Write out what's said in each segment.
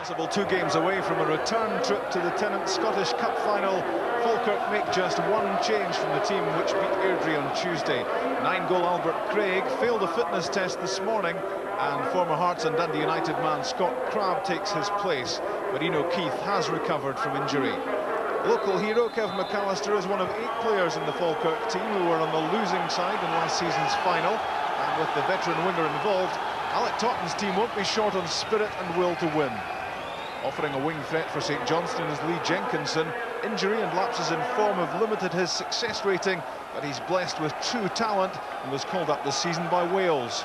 Possible 2 games away from a return trip to the Tennant Scottish Cup final. Falkirk make just 1 change from the team which beat Airdrie on Tuesday. 9-goal Albert Craig failed a fitness test this morning, and former Hearts and Dundee United man Scott Crabb takes his place. Marino Keith has recovered from injury. Local hero Kev McAllister is one of 8 players in the Falkirk team who were on the losing side in last season's final, and with the veteran winger involved, Alec Totten's team won't be short on spirit and will to win. Offering a wing threat for St Johnstone is Lee Jenkinson. Injury and lapses in form have limited his success rating, but he's blessed with true talent and was called up this season by Wales.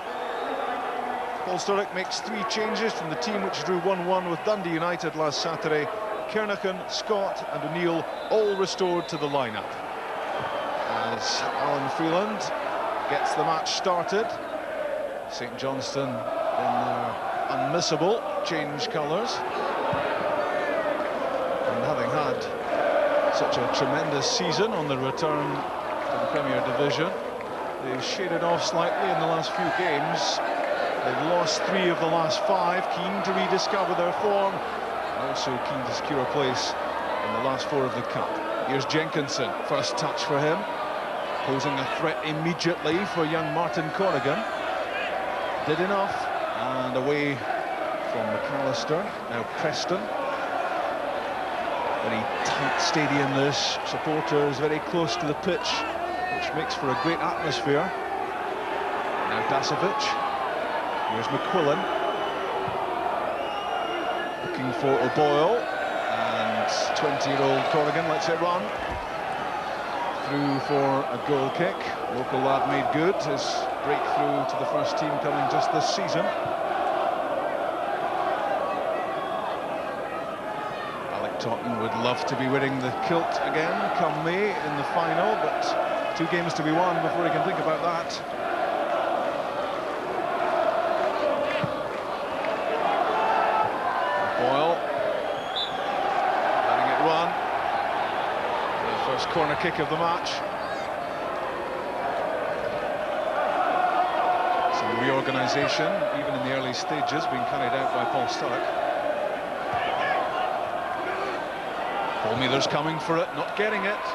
Paul Sturrock makes 3 changes from the team which drew 1-1 with Dundee United last Saturday. Kernaghan, Scott and O'Neill all restored to the lineup. As Alan Freeland gets the match started, St Johnstone in their unmissable change colours. And having had such a tremendous season on the return to the Premier Division, they've shaded off slightly in the last few games. They've lost 3 of the last 5, keen to rediscover their form, and also keen to secure a place in the last 4 of the Cup. Here's Jenkinson, first touch for him, posing a threat immediately for young Martin Corrigan. Did enough, and away from McAllister. Now Preston. Very tight stadium this, supporters very close to the pitch, which makes for a great atmosphere. Now Dasovic. Here's McQuillan. Looking for O'Boyle, and 20-year-old Corrigan lets it run. Through for a goal kick. Local lad made good. His breakthrough to the first team coming just this season. Alec Totten would love to be wearing the kilt again come May in the final, but 2 games to be won before he can think about that. Boyle letting it run. The first corner kick of the match. Some reorganisation, even in the early stages, being carried out by Paul Sturrock. Paul Meathers coming for it, not getting it.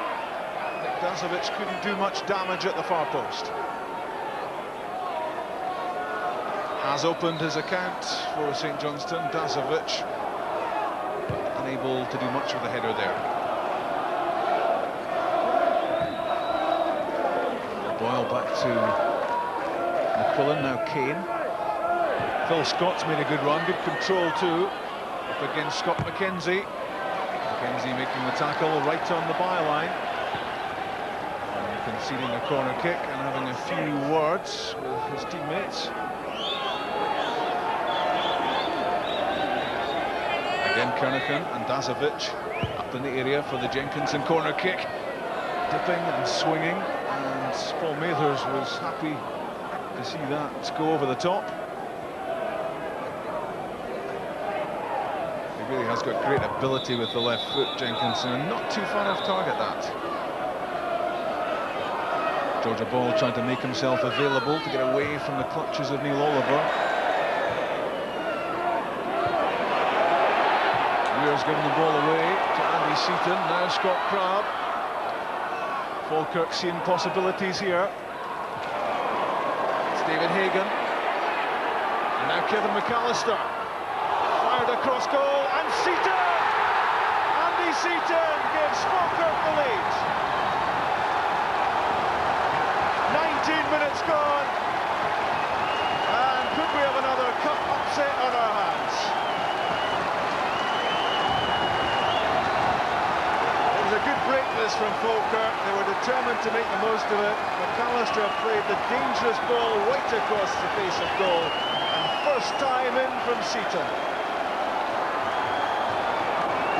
Nick Dasovic couldn't do much damage at the far post. Has opened his account for St Johnstone, Dasovic, but unable to do much with the header there. Boyle back to McQuillan, now Kane. Phil Scott's made a good run, good control too, up against Scott McKenzie. McKenzie making the tackle right on the byline. And conceding a corner kick and having a few words with his teammates. Again Kernaghan and Dasovic up in the area for the Jenkinson corner kick. Dipping and swinging, and Paul Mathers was happy to see that go over the top. He really has got great ability with the left foot, Jenkinson, and not too far off target that. Georgia Ball trying to make himself available to get away from the clutches of Neil Oliver. Weir's giving the ball away to Andy Seaton, now Scott Crabb. Falkirk seeing possibilities here. It's David Hagan. And now Kevin McAllister. Fired across goal, and Seaton! Andy Seaton gives Falkirk the lead. 19 minutes gone. And could we have another cup upset on our hands? A good break this from Falkirk. They were determined to make the most of it. McAllister played the dangerous ball right across the face of goal, and first time in from Seaton.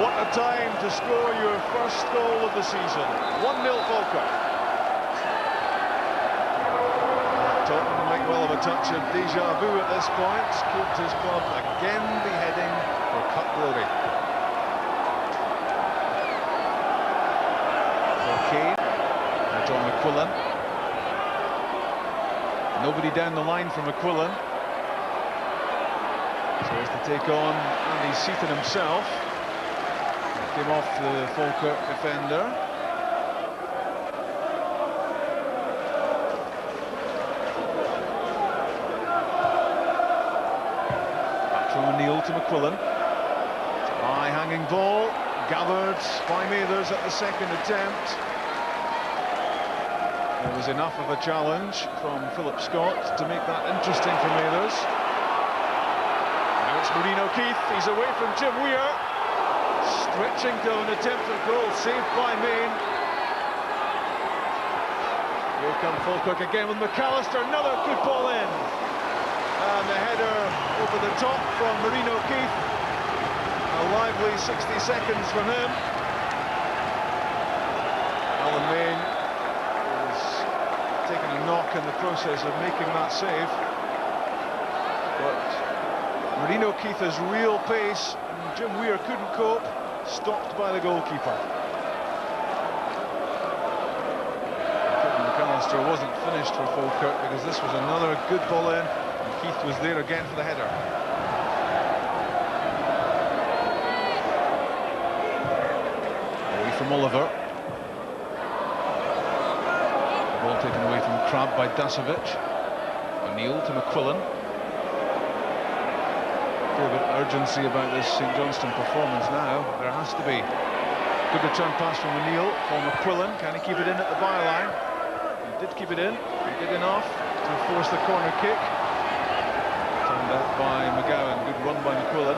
What a time to score your first goal of the season. 1-0 Falkirk. Totten might well have a touch of deja vu at this point. Could his club again be heading for cup glory? Kane, now John McQuillan. Nobody down the line for McQuillan. So as to take on Andy Seaton himself. He came off the Falkirk defender. Back from O'Neill to McQuillan. High-hanging ball, gathered by Mathers at the second attempt. There was enough of a challenge from Philip Scott to make that interesting for Mathers. Now it's Marino Keith, he's away from Jim Weir. Stretching to an attempt at goal, saved by Main. Here come Falkirk again with McAllister, another good ball in. And the header over the top from Marino Keith. A lively 60 seconds from him. Alan Main taken a knock in the process of making that save, but Marino Keith has real pace and Jim Weir couldn't cope, stopped by the goalkeeper. McAllister wasn't finished for Falkirk because this was another good ball in and Keith was there again for the header. Away from Oliver. Ball taken away from Crabb by Dasovic. O'Neill to McQuillan. A bit of urgency about this St Johnstone performance now. There has to be. Good return pass from O'Neill for McQuillan. Can he keep it in at the byline? He did keep it in. He did enough to force the corner kick. Turned out by McGowan. Good run by McQuillan.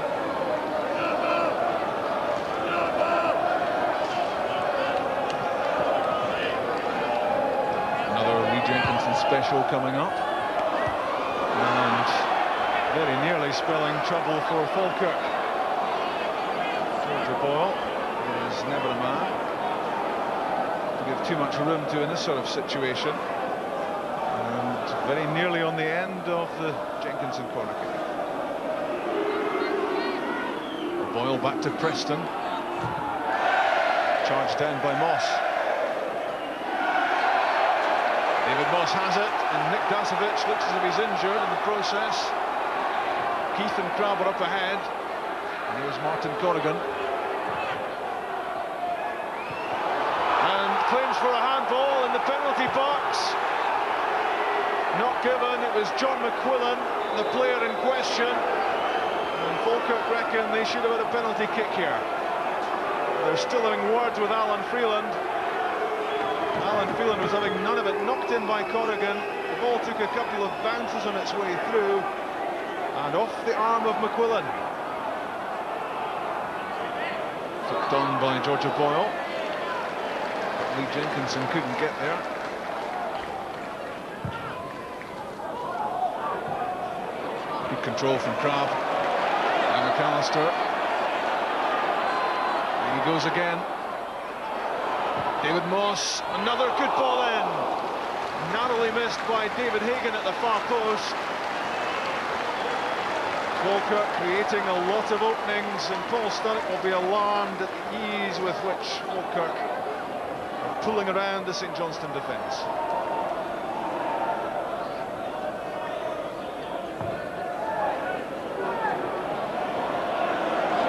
Special coming up, and very nearly spelling trouble for Falkirk. George Boyle is never a man to give too much room to in this sort of situation, and very nearly on the end of the Jenkinson corner kick. Boyle back to Preston, charged down by Moss. David Moss has it, and Nick Dasovic looks as if he's injured in the process. Keith and Crabb are up ahead, and here's Martin Corrigan. And claims for a handball in the penalty box. Not given, it was John McQuillan, the player in question. And Falkirk reckon they should have had a penalty kick here. They're still having words with Alan Freeland. Alan Freeland was having none of it, knocked in by Corrigan. The ball took a couple of bounces on its way through, and off the arm of McQuillan. Flicked on by Georgia Boyle. But Lee Jenkinson couldn't get there. Good control from Crabb. And McAllister. And he goes again. David Moss, another good ball in. Narrowly missed by David Hagan at the far post. Falkirk creating a lot of openings, and Paul Sturrock will be alarmed at the ease with which Falkirk are pulling around the St Johnstone defence.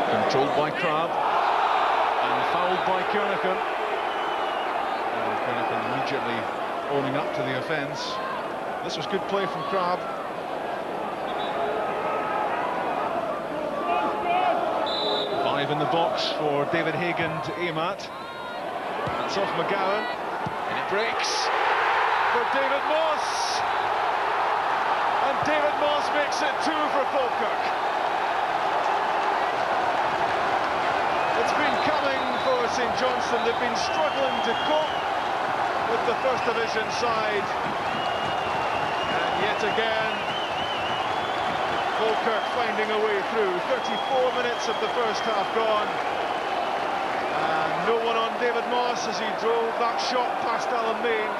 Controlled by Crabb and fouled by Kernaghan. Immediately owning up to the offence. This was good play from Crabb. Five in the box for David Hagan to aim at. That's off McGowan, and it breaks for David Moss. And David Moss makes it 2 for Falkirk. It's been coming for St Johnstone. They've been struggling to cope with the First Division side, and yet again Falkirk finding a way through. 34 minutes of the first half gone, and no one on David Moss as he drove that shot past Alan Main,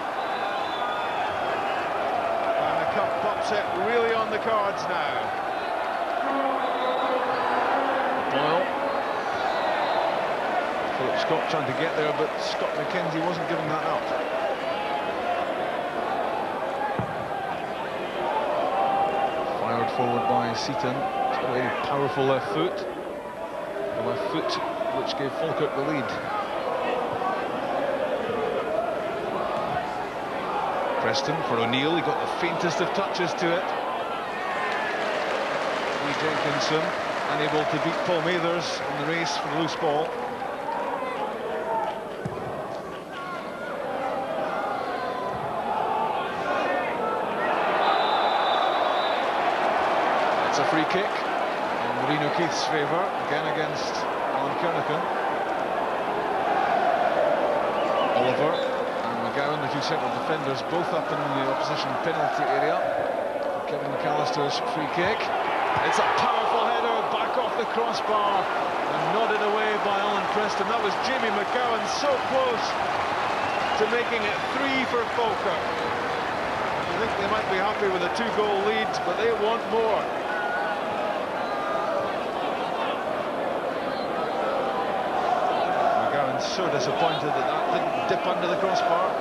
and a cup upset really on the cards now. Boyle. Philip Scott trying to get there, but Scott McKenzie wasn't giving that up. forward by Seaton. It's got a very powerful left foot. The left foot which gave Falkirk the lead. Preston for O'Neill, he got the faintest of touches to it. Lee Jenkinson unable to beat Paul Mathers in the race for the loose ball. It's a free kick in Marino Keith's favour, again against Alan Kernigan. Oliver and McGowan, the two central defenders, both up in the opposition penalty area. Kevin McAllister's free kick. It's a powerful header back off the crossbar and nodded away by Alan Preston. That was Jamie McGowan, so close to making it 3 for Falkirk. I think they might be happy with a 2-goal lead, but they want more. McGowan's so disappointed that that didn't dip under the crossbar.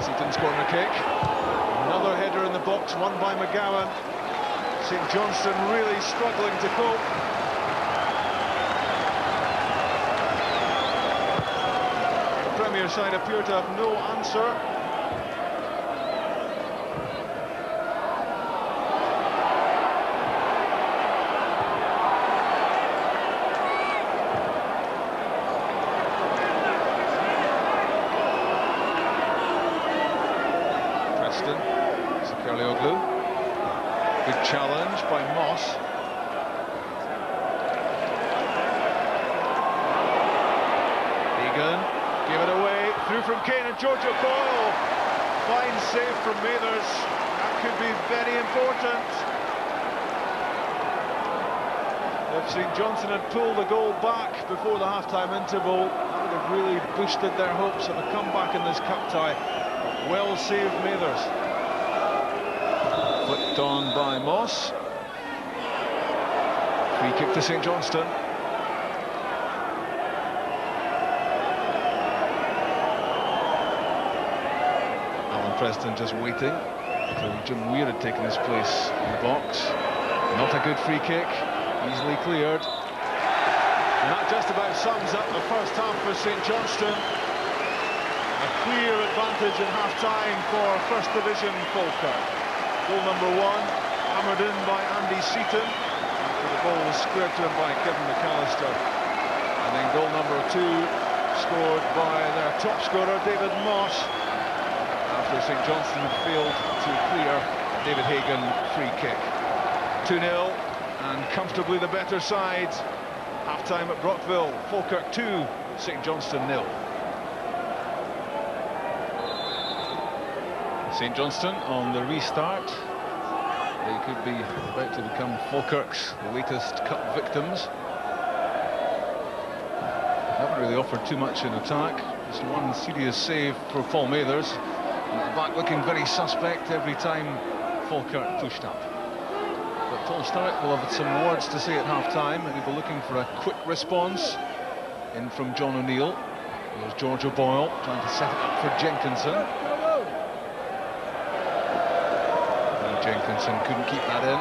Seaton's corner kick. Another header in the box, won by McGowan. St Johnstone really struggling to cope. The Premier side appear to have no answer. Good challenge by Moss. Egan gave it away, through from Kane and Giorgio Boyle. Fine save from Mathers. That could be very important. If St Johnstone had pulled the goal back before the half-time interval, that would have really boosted their hopes of a comeback in this cup tie. Well saved, Mathers. Flicked on by Moss. Free kick to St Johnstone. Alan Preston just waiting until Jim Weir had taken his place in the box. Not a good free kick, easily cleared. And that just about sums up the first half for St Johnstone. A clear advantage in half-time for First Division Falkirk. Goal number 1, hammered in by Andy Seaton, after the ball was squared to him by Kevin McAllister. And then goal number 2, scored by their top scorer, David Moss, after St Johnstone had failed to clear David Hagan free kick. 2-0, and comfortably the better side. Half-time at Brockville, Falkirk 2, St Johnstone 0. St Johnstone on the restart. They could be about to become Falkirk's latest cup victims. Haven't really offered too much in attack. Just one serious save for Paul Mathers. And at the back looking very suspect every time Falkirk pushed up. But Paul Sturrock will have some words to say at half-time, and he'll be looking for a quick response in from John O'Neill. Here's Giorgio Boyle trying to set it up for Jenkinson. Jenkinson couldn't keep that in.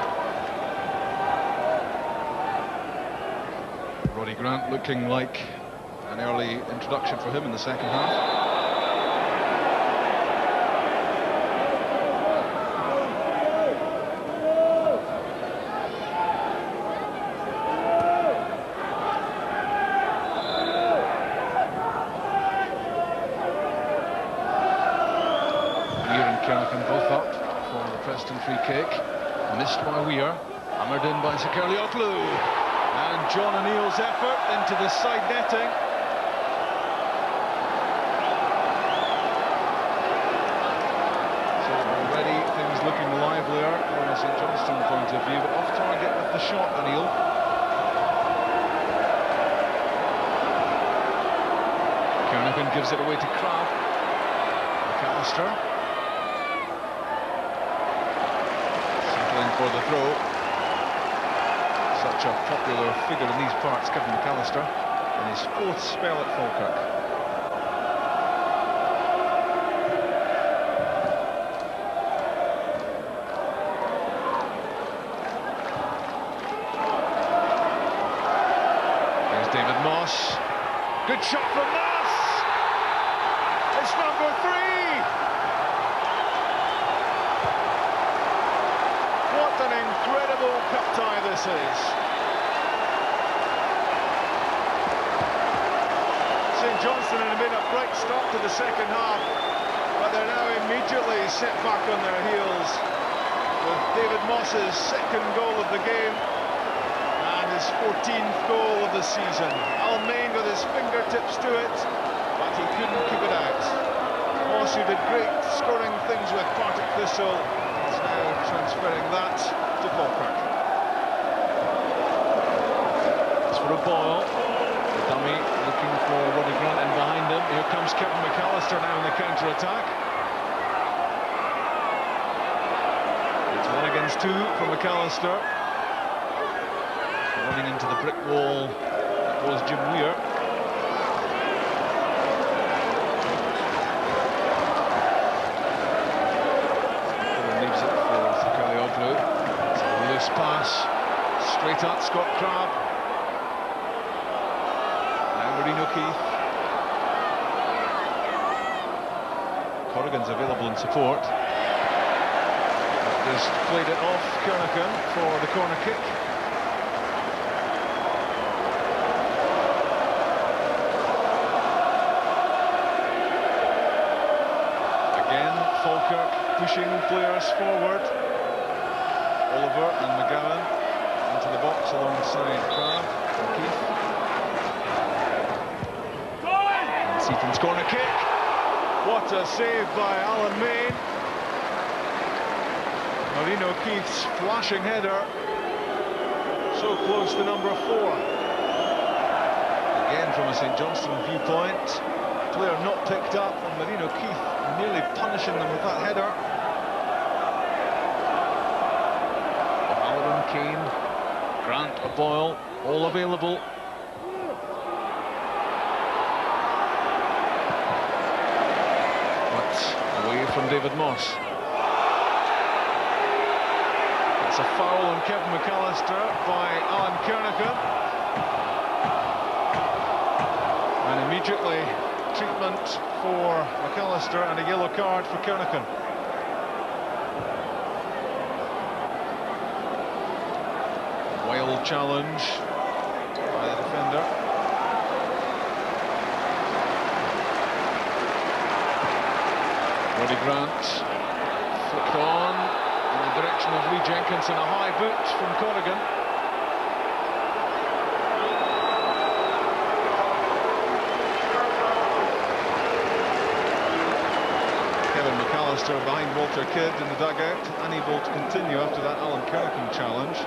Roddy Grant looking like an early introduction for him in the second half. Weir and Kernigan both up for the Preston free kick, missed by Weir, hammered in by Sakarioglu, and John O'Neill's effort into the side netting. So already things looking livelier from a St Johnstone point of view, but off target with the shot, O'Neill. Kernigan gives it away to Crabb. McAllister. For the throw. Such a popular figure in these parts, Kevin McAllister, in his 4th spell at Falkirk. good shot from Moss. It's number 3. What an incredible cup tie this is. St Johnstone had made a bright start to the second half, but they're now immediately set back on their heels with David Moss's second goal of the game and his 14th goal of the season. Almain with his fingertips to it, but he couldn't keep it out. Moss, who did great scoring things with Partick Thistle, is now transferring that to Falkirk. It's for a Boyle. The dummy looking for Roddy Grant in behind him. Here comes Kevin McAllister now in the counter-attack. It's 1 against 2 for McAllister. Running into the brick wall, that was Jim Weir. Leaves it for Kalioglu. It's a loose pass, straight at Scott Crabb. Now Marino Keith. Corrigan's available in support. Just played it off Kernigan for the corner kick. Falkirk pushing players forward. Oliver and McGowan into the box alongside Crabb and Keith. And Seaton's corner kick. What a save by Alan Main. Marino Keith's flashing header. So close to number 4. Again from a St Johnstone viewpoint. Player not picked up, and Marino Keith nearly punishing them with that header. O'Halloran, Kane, Grant, Boyle, all available. But away from David Moss. It's a foul on Kevin McAllister by Alan Kernigan. And immediately treatment for McAllister and a yellow card for Kernigan. Wild challenge by the defender. Roddy Grant flicked on in the direction of Lee Jenkinson, a high boot from Corrigan. McAllister behind Walter Kidd in the dugout, unable to continue after that Alan Kernigan challenge.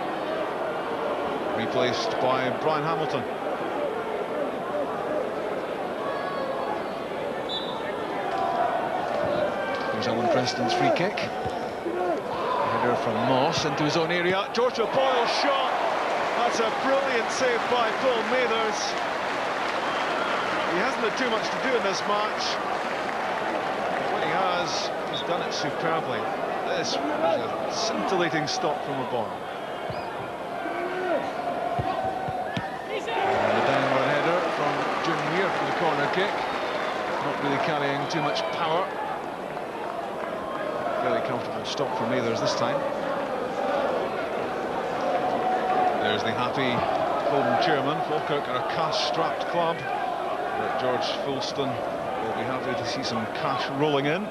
Replaced by Brian Hamilton. Here's Alan Preston's free kick. Header from Moss into his own area. George O'Boyle's shot. That's a brilliant save by Paul Mathers. He hasn't had too much to do in this match. He's done it superbly. This was a scintillating stop from O'Boyle. And the downward header from Jim Weir for the corner kick. Not really carrying too much power. Fairly comfortable stop from Mathers this time. There's the happy home chairman. Falkirk are a cash-strapped club, but George Fulston will be happy to see some cash rolling in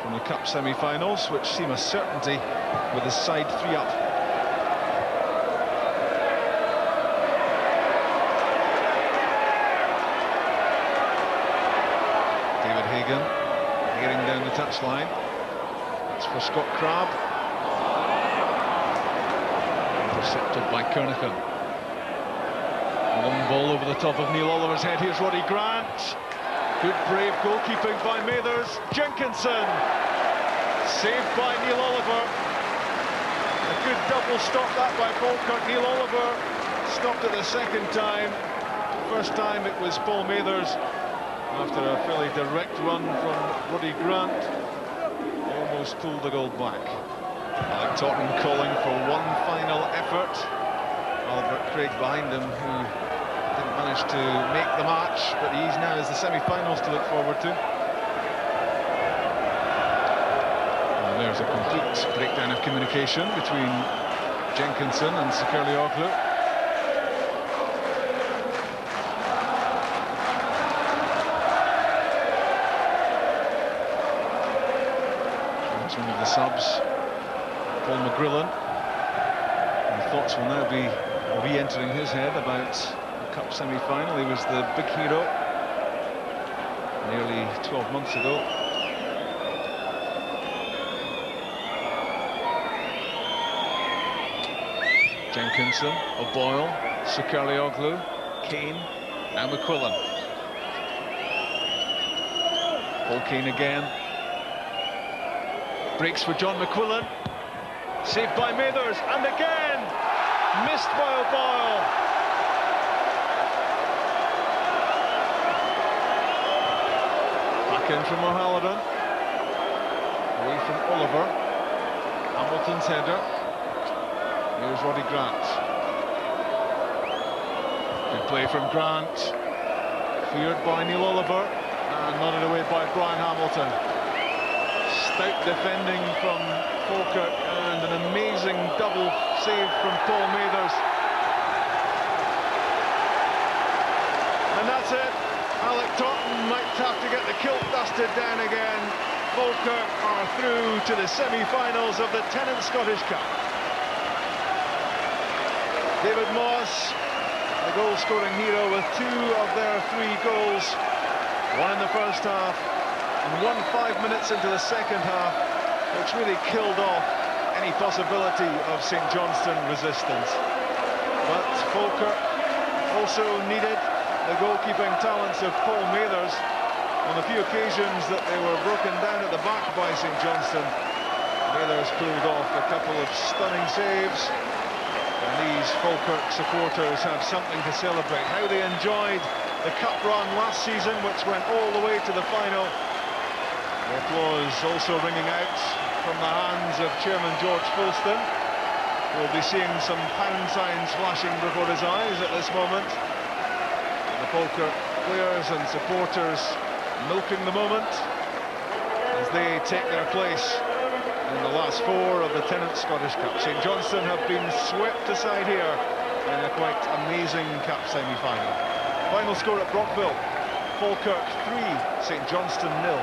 from the Cup semi-finals, which seem a certainty with his side 3 up. David Hagan heading down the touchline. It's for Scott Crabb. Intercepted by Kernigan. Long ball over the top of Neil Oliver's head. Here's Roddy Grant. Good brave goalkeeping by Mathers. Jenkinson. Saved by Neil Oliver. A good double stop that by Falkirk. Neil Oliver stopped it the second time. First time it was Paul Mathers after a fairly direct run from Roddy Grant. Almost pulled the goal back. Alec Totten calling for one final effort. Albert Craig behind him, who didn't manage to make the match, but he's now has the semi-finals to look forward to. And there's a complete breakdown of communication between Jenkinson and Sakirlioglu. There's one of the subs, Paul McGrillen. And thoughts will now be re-entering his head about the Cup semi-final. He was the big hero nearly 12 months ago. Jenkinson, O'Boyle, Sakirlioglu, Kane, now McQuillan. Paul Kane again. Breaks for John McQuillan. Saved by Mathers, and again missed by O'Boyle. Back in from O'Halloran. Away from Oliver. Hamilton's header. Here's Roddy Grant. Good play from Grant. Cleared by Neil Oliver. And nodded away by Brian Hamilton. Stout defending from Falkirk and an amazing double save from Paul Mathers. And that's it. Alec Totten might have to get the kilt dusted down again. Falkirk are through to the semi-finals of the Tennent Scottish Cup. David Moss, the goal-scoring hero, with 2 of their 3 goals. One in the first half, and 5 minutes into the second half, which really killed off any possibility of St Johnstone resistance. But Falkirk also needed the goalkeeping talents of Paul Mathers. On the few occasions that they were broken down at the back by St Johnstone, Mathers pulled off a couple of stunning saves. And these Falkirk supporters have something to celebrate. How they enjoyed the cup run last season, which went all the way to the final. The applause also ringing out from the hands of Chairman George Fulston. We'll be seeing some pound signs flashing before his eyes at this moment. The Falkirk players and supporters milking the moment as they take their place in the last 4 of the Tennent Scottish Cup. St Johnstone have been swept aside here in a quite amazing cup semi-final. Final score at Brockville: Falkirk 3, St Johnstone 0.